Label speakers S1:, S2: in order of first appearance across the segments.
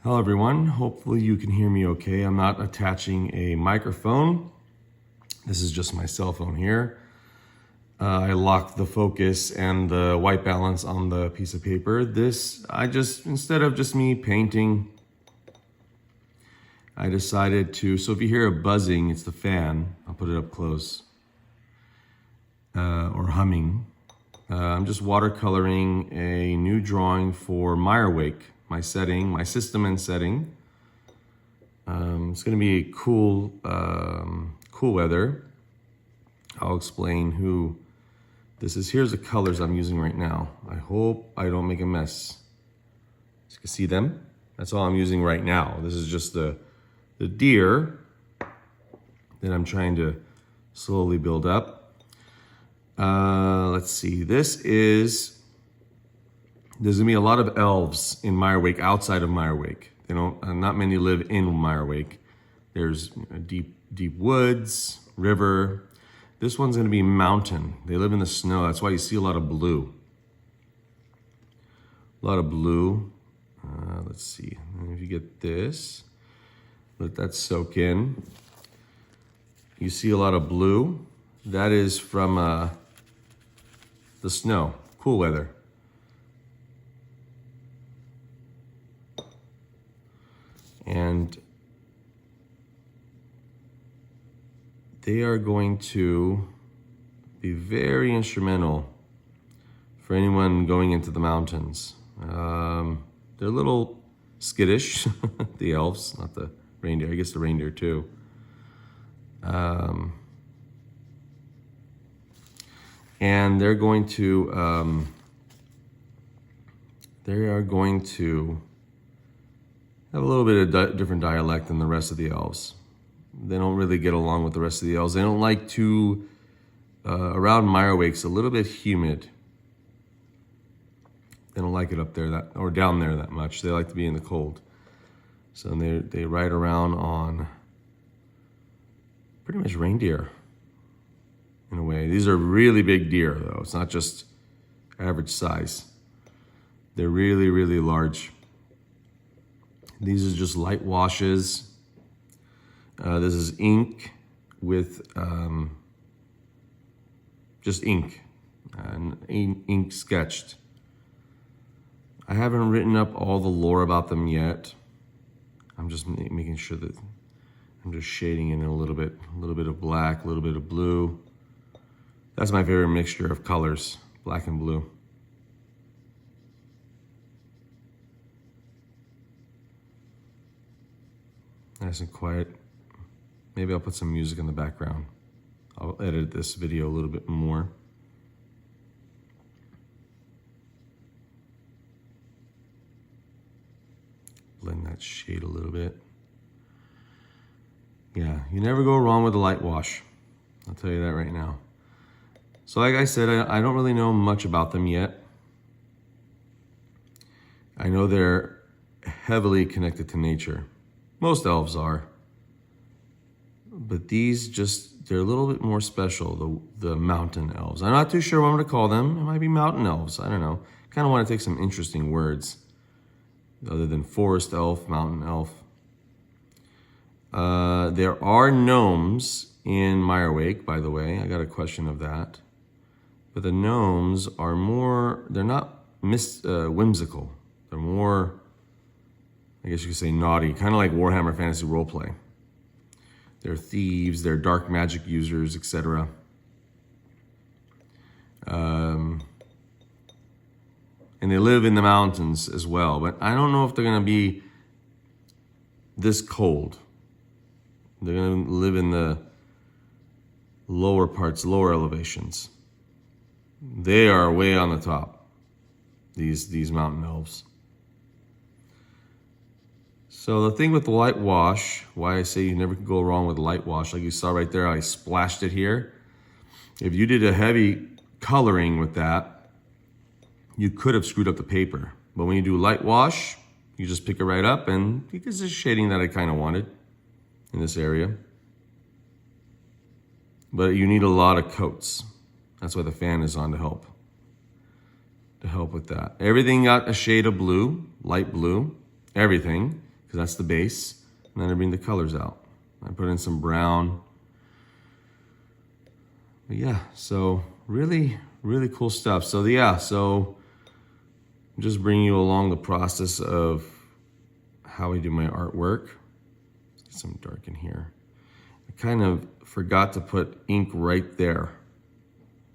S1: Hello everyone, hopefully you can hear me okay. I'm not attaching a microphone. This is just my cell phone here. I locked the focus and the white balance on the piece of paper. Instead of just me painting, I decided to, so if you hear a buzzing, it's the fan. I'll put it up close. Or humming. I'm just watercoloring a new drawing for Mirewake. My system and setting. It's going to be cool weather. I'll explain who this is. Here's the colors I'm using right now. I hope I don't make a mess. You can see them. That's all I'm using right now. This is just the deer that I'm trying to slowly build up. Let's see. There's gonna be a lot of elves in Mirewake, outside of Mirewake. Not many live in Mirewake. There's deep woods, river. This one's gonna be mountain. They live in the snow. That's why you see a lot of blue. Let's see, if you get this, let that soak in. You see a lot of blue. That is from the snow, cool weather. And they are going to be very instrumental for anyone going into the mountains. They're a little skittish, the elves, not the reindeer. I guess the reindeer too. And they are going to have a little bit of different dialect than the rest of the elves. They don't really get along with the rest of the elves. They don't like to, around Mirewake's a little bit humid. They don't like it up there or down there that much. They like to be in the cold. So they ride around on pretty much reindeer in a way. These are really big deer though. It's not just average size. They're really, really large. These are just light washes. This is ink with just ink, ink sketched. I haven't written up all the lore about them yet. I'm just making sure that I'm just shading in a little bit of black, a little bit of blue. That's my favorite mixture of colors, black and blue. Nice and quiet. Maybe I'll put some music in the background. I'll edit this video a little bit more. Blend that shade a little bit. Yeah, you never go wrong with a light wash. I'll tell you that right now. So like I said, I don't really know much about them yet. I know they're heavily connected to nature. Most elves are. But these they're a little bit more special, the mountain elves. I'm not too sure what I'm gonna call them. It might be mountain elves, I don't know. Kind of want to take some interesting words other than forest elf, mountain elf. There are gnomes in Mirewake, by the way. I got a question of that. But the gnomes are they're not whimsical. They're more, I guess you could say, naughty, kind of like Warhammer Fantasy Roleplay. They're thieves, they're dark magic users, etc. And they live in the mountains as well, but I don't know if they're gonna be this cold. They're gonna live in the lower parts, lower elevations. They are way on the top, these mountain elves. So the thing with the light wash, why I say you never can go wrong with light wash, like you saw right there, I splashed it here. If you did a heavy coloring with that, you could have screwed up the paper. But when you do light wash, you just pick it right up, and because it's shading that I kind of wanted in this area. But you need a lot of coats. That's why the fan is on to help with that. Everything got a shade of blue, light blue, everything. because that's the base. And then I bring the colors out. I put in some brown. But yeah, so really, really cool stuff. So yeah, so I'm just bringing you along the process of how I do my artwork. Let's get some dark in here. I kind of forgot to put ink right there.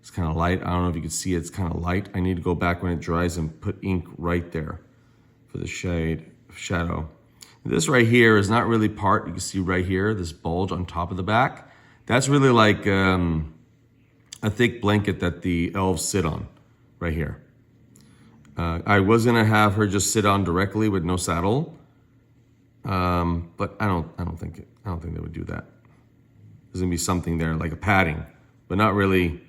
S1: It's kind of light. I don't know if you can see it. It's kind of light. I need to go back when it dries and put ink right there for the shadow. This right here is not really part. You can see right here, this bulge on top of the back. That's really like a thick blanket that the elves sit on right here. I was gonna have her just sit on directly with no saddle, but I don't think they would do that. There's gonna be something there like a padding, but not really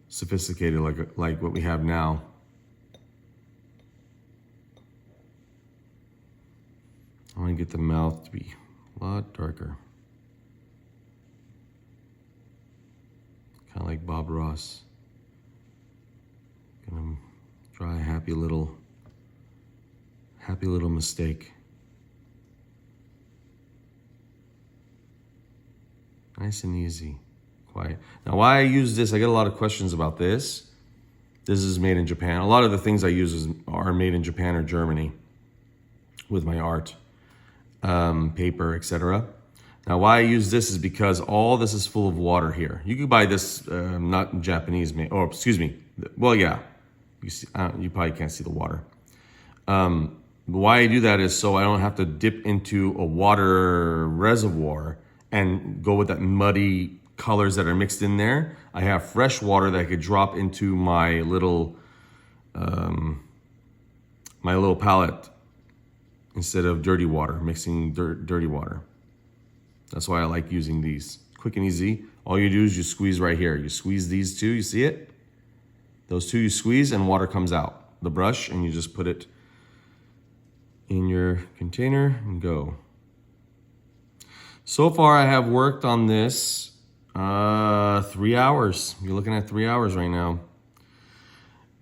S1: sophisticated like what we have now. I want to get the mouth to be a lot darker. Kind of like Bob Ross. Gonna draw a happy little mistake. Nice and easy, quiet. Now why I use this, I get a lot of questions about this. This is made in Japan. A lot of the things I use are made in Japan or Germany with my art, paper, etc. Now why I use this is because all this is full of water here. You could buy this, not Japanese made, or excuse me, well yeah, you see, you probably can't see the water. Why I do that is so I don't have to dip into a water reservoir and go with that muddy colors that are mixed in there. I have fresh water that I could drop into my little palette instead of dirty water, mixing dirty water. That's why I like using these. Quick and easy. All you do is you squeeze right here. You squeeze these two, you see it? Those two you squeeze and water comes out. The brush, and you just put it in your container and go. So far I have worked on this 3 hours. You're looking at 3 hours right now.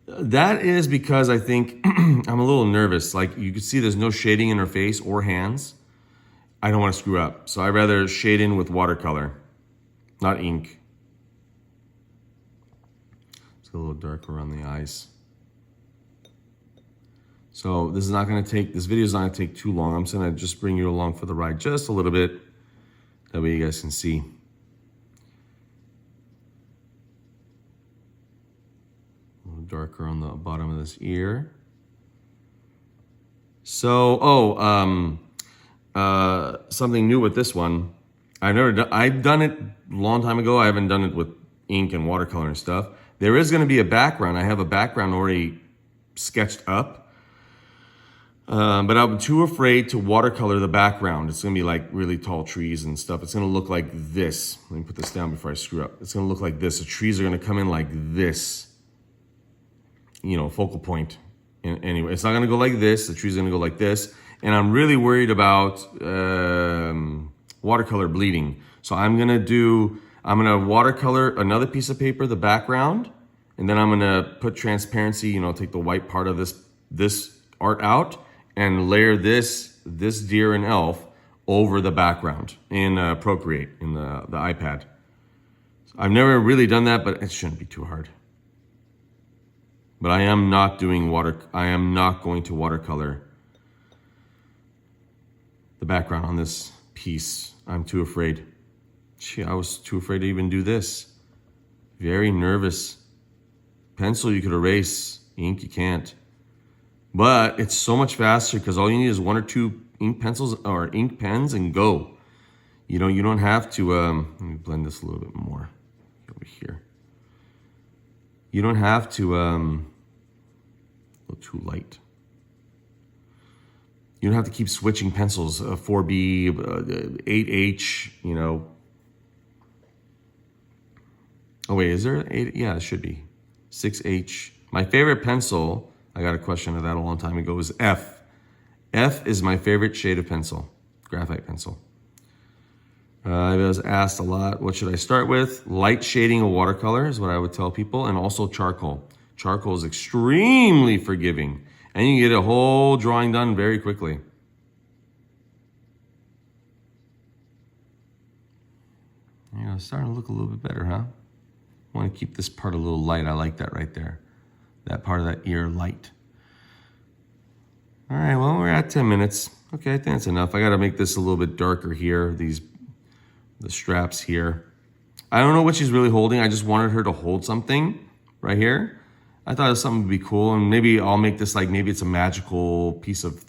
S1: That is because I think I'm a little nervous. Like you can see there's no shading in her face or hands. I don't want to screw up. So I'd rather shade in with watercolor, not ink. It's a little darker around the eyes. So this video is not going to take too long. I'm just going to just bring you along for the ride just a little bit. That way you guys can see. A little darker on the bottom of this ear. So, something new with this one. I've done it a long time ago. I haven't done it with ink and watercolor and stuff. There is going to be a background. I have a background already sketched up. But I'm too afraid to watercolor the background. It's gonna be like really tall trees and stuff. It's gonna look like this. Let me put this down before I screw up. It's gonna look like this. The trees are gonna come in like this. You know, focal point. And anyway, it's not gonna go like this. The tree's gonna go like this. And I'm really worried about watercolor bleeding. So I'm gonna watercolor another piece of paper, the background, and then I'm gonna put transparency, you know, take the white part of this art out, and layer this deer and elf over the background in Procreate, in the iPad. So I've never really done that, but it shouldn't be too hard. But I am not going to watercolor the background on this piece. I'm too afraid. Gee, I was too afraid to even do this. Very nervous. Pencil you could erase, ink you can't. But it's so much faster because all you need is 1 or 2 ink pencils or ink pens and go. You know, you don't have to, let me blend this a little bit more over here. You don't have to, a little too light. You don't have to keep switching pencils, 4B, 8H, you know. Oh wait, is there 8? Yeah, it should be. 6H. My favorite pencil, I got a question of that a long time ago, is F. F is my favorite shade of pencil, graphite pencil. I was asked a lot, what should I start with? Light shading of watercolor is what I would tell people, and also charcoal. Charcoal is extremely forgiving, and you can get a whole drawing done very quickly. You know, it's starting to look a little bit better, huh? I want to keep this part a little light. I like that right there. That part of that ear light. All right, well, we're at 10 minutes. Okay, I think that's enough. I got to make this a little bit darker here, the straps here. I don't know what she's really holding. I just wanted her to hold something right here. I thought something would be cool, and maybe I'll make this like maybe it's a magical piece of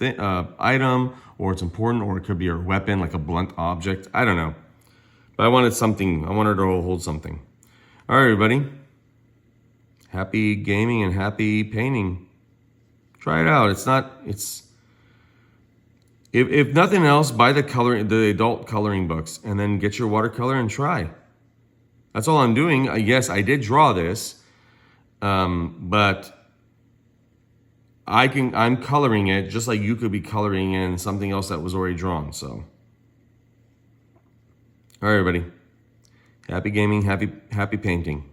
S1: item, or it's important, or it could be her weapon, like a blunt object. I don't know. But I wanted something. I wanted her to hold something. All right, everybody. Happy gaming and happy painting. Try it out. If nothing else, buy the adult coloring books, and then get your watercolor and try. That's all I'm doing. Yes, I did draw this, but I'm coloring it just like you could be coloring in something else that was already drawn. So, all right, everybody. Happy gaming, happy painting.